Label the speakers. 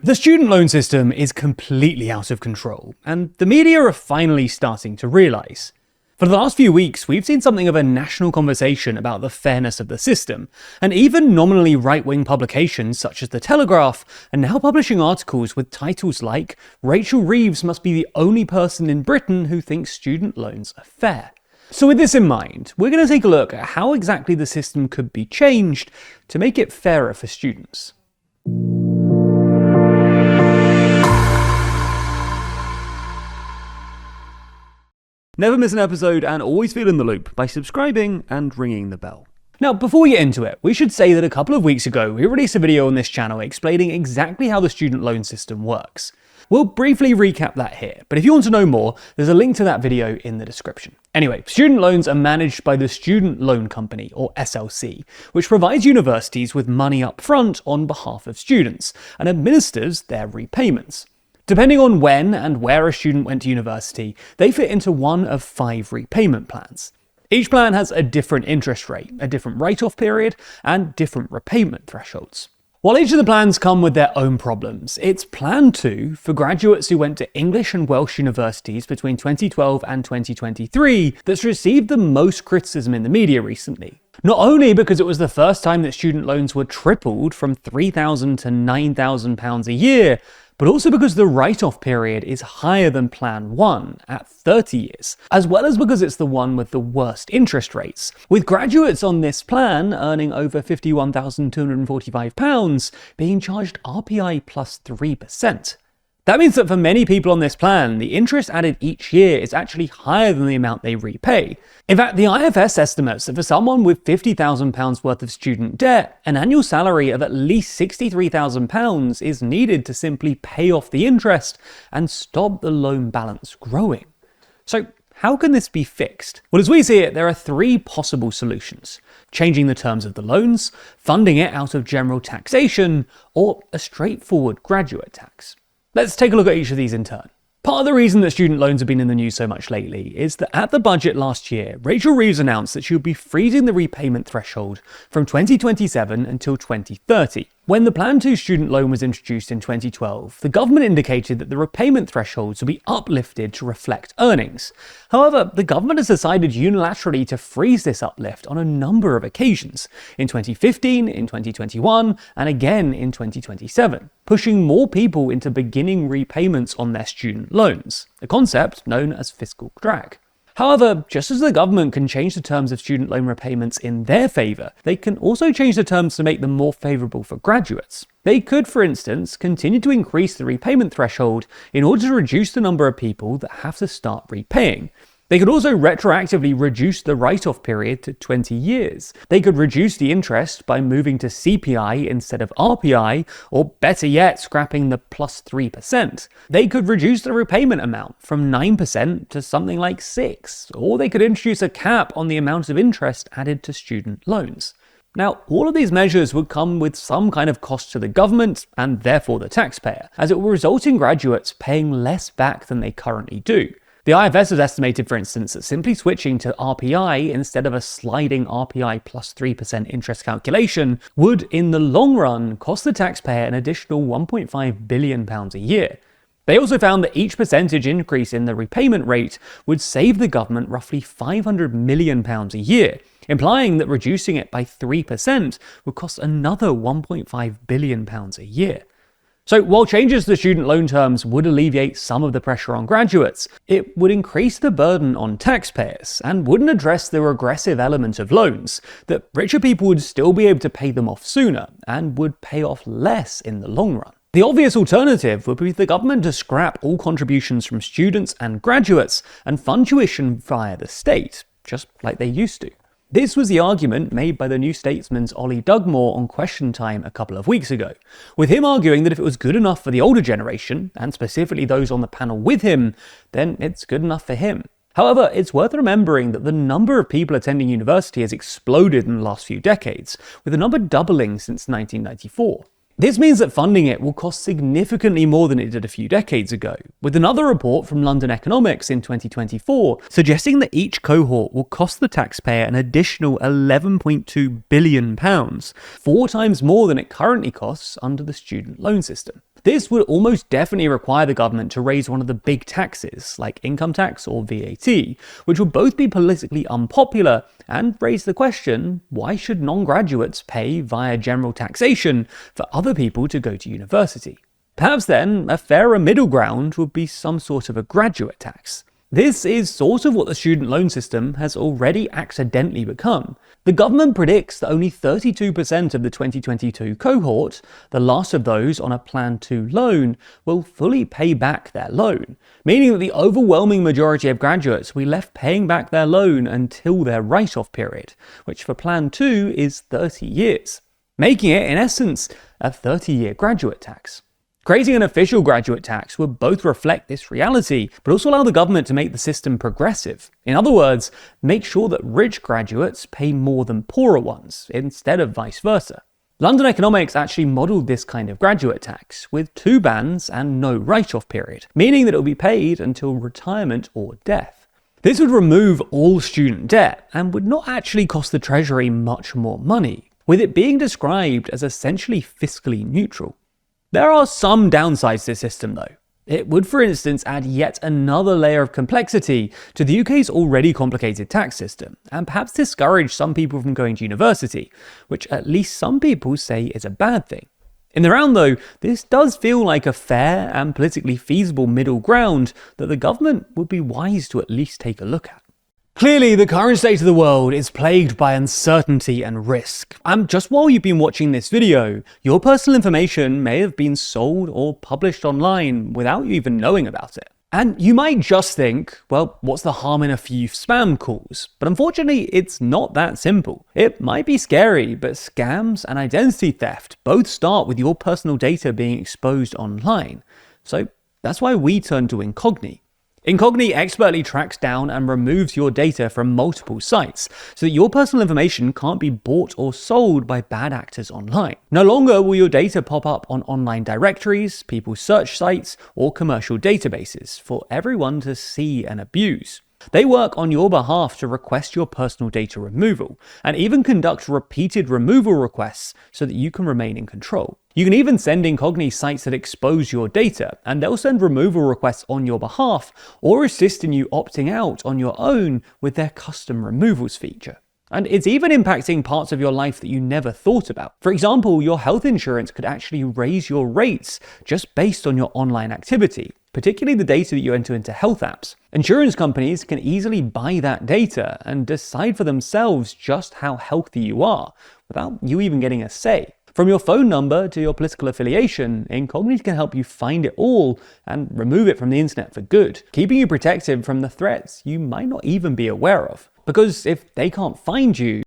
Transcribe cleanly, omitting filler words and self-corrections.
Speaker 1: The student loan system is completely out of control, and the media are finally starting to realise. For the last few weeks, we've seen something of a national conversation about the fairness of the system, and even nominally right-wing publications such as The Telegraph are now publishing articles with titles like "Rachel Reeves must be the only person in Britain who thinks student loans are fair." So with this in mind, we're going to take a look at how exactly the system could be changed to make it fairer for students. Never miss an episode and always feel in the loop by subscribing and ringing the bell. Now, before we get into it, we should say that a couple of weeks ago, we released a video on this channel explaining exactly how the student loan system works. We'll briefly recap that here, but if you want to know more, there's a link to that video in the description. Anyway, student loans are managed by the Student Loan Company, or SLC, which provides universities with money up front on behalf of students and administers their repayments. Depending on when and where a student went to university, they fit into one of 5 repayment plans. Each plan has a different interest rate, a different write-off period, and different repayment thresholds. While each of the plans come with their own problems, it's Plan 2 for graduates who went to English and Welsh universities between 2012 and 2023 that's received the most criticism in the media recently. Not only because it was the first time that student loans were tripled from £3,000 to £9,000 a year, but also because the write-off period is higher than Plan 1 at 30 years, as well as because it's the one with the worst interest rates, with graduates on this plan earning over £51,245 being charged RPI plus 3%. That means that for many people on this plan, the interest added each year is actually higher than the amount they repay. In fact, the IFS estimates that for someone with £50,000 worth of student debt, an annual salary of at least £63,000 is needed to simply pay off the interest and stop the loan balance growing. So how can this be fixed? Well, as we see it, there are 3 possible solutions: changing the terms of the loans, funding it out of general taxation, or a straightforward graduate tax. Let's take a look at each of these in turn. Part of the reason that student loans have been in the news so much lately is that at the budget last year, Rachel Reeves announced that she would be freezing the repayment threshold from 2027 until 2030. When the Plan 2 student loan was introduced in 2012, the government indicated that the repayment thresholds would be uplifted to reflect earnings. However, the government has decided unilaterally to freeze this uplift on a number of occasions, in 2015, in 2021, and again in 2027, pushing more people into beginning repayments on their student loans, a concept known as fiscal drag. However, just as the government can change the terms of student loan repayments in their favour, they can also change the terms to make them more favourable for graduates. They could, for instance, continue to increase the repayment threshold in order to reduce the number of people that have to start repaying. They could also retroactively reduce the write-off period to 20 years. They could reduce the interest by moving to CPI instead of RPI, or better yet, scrapping the plus 3%. They could reduce the repayment amount from 9% to something like 6%, or they could introduce a cap on the amount of interest added to student loans. Now, all of these measures would come with some kind of cost to the government, and therefore the taxpayer, as it will result in graduates paying less back than they currently do. The IFS has estimated, for instance, that simply switching to RPI instead of a sliding RPI plus 3% interest calculation would, in the long run, cost the taxpayer an additional £1.5 billion a year. They also found that each percentage increase in the repayment rate would save the government roughly £500 million a year, implying that reducing it by 3% would cost another £1.5 billion a year. So while changes to the student loan terms would alleviate some of the pressure on graduates, it would increase the burden on taxpayers and wouldn't address the regressive element of loans, that richer people would still be able to pay them off sooner and would pay off less in the long run. The obvious alternative would be for the government to scrap all contributions from students and graduates and fund tuition via the state, just like they used to. This was the argument made by the New Statesman's Ollie Dugmore on Question Time a couple of weeks ago, with him arguing that if it was good enough for the older generation, and specifically those on the panel with him, then it's good enough for him. However, it's worth remembering that the number of people attending university has exploded in the last few decades, with the number doubling since 1994. This means that funding it will cost significantly more than it did a few decades ago, with another report from London Economics in 2024 suggesting that each cohort will cost the taxpayer an additional £11.2 billion, 4 times more than it currently costs under the student loan system. This would almost definitely require the government to raise one of the big taxes, like income tax or VAT, which would both be politically unpopular and raise the question, why should non-graduates pay via general taxation for other people to go to university? Perhaps then, a fairer middle ground would be some sort of a graduate tax. This is sort of what the student loan system has already accidentally become. The government predicts that only 32% of the 2022 cohort, the last of those on a Plan 2 loan, will fully pay back their loan, meaning that the overwhelming majority of graduates will be left paying back their loan until their write-off period, which for Plan 2 is 30 years, making it, in essence, a 30-year graduate tax. Creating an official graduate tax would both reflect this reality, but also allow the government to make the system progressive. In other words, make sure that rich graduates pay more than poorer ones, instead of vice versa. London Economics actually modelled this kind of graduate tax, with 2 bands and no write-off period, meaning that it will be paid until retirement or death. This would remove all student debt, and would not actually cost the Treasury much more money, with it being described as essentially fiscally neutral. There are some downsides to this system though. It would, for instance, add yet another layer of complexity to the UK's already complicated tax system, and perhaps discourage some people from going to university, which at least some people say is a bad thing. In the round though, this does feel like a fair and politically feasible middle ground that the government would be wise to at least take a look at. Clearly, the current state of the world is plagued by uncertainty and risk. And just while you've been watching this video, your personal information may have been sold or published online without you even knowing about it. And you might just think, well, what's the harm in a few spam calls? But unfortunately, it's not that simple. It might be scary, but scams and identity theft both start with your personal data being exposed online. So that's why we turn to Incogni. Incogni expertly tracks down and removes your data from multiple sites, so that your personal information can't be bought or sold by bad actors online. No longer will your data pop up on online directories, people's search sites, or commercial databases for everyone to see and abuse. They work on your behalf to request your personal data removal, and even conduct repeated removal requests so that you can remain in control. You can even send Incogni sites that expose your data, and they'll send removal requests on your behalf, or assist in you opting out on your own with their custom removals feature. And it's even impacting parts of your life that you never thought about. For example, your health insurance could actually raise your rates just based on your online activity, particularly the data that you enter into health apps. Insurance companies can easily buy that data and decide for themselves just how healthy you are, without you even getting a say. From your phone number to your political affiliation, Incogni can help you find it all and remove it from the internet for good, keeping you protected from the threats you might not even be aware of. Because if they can't find you,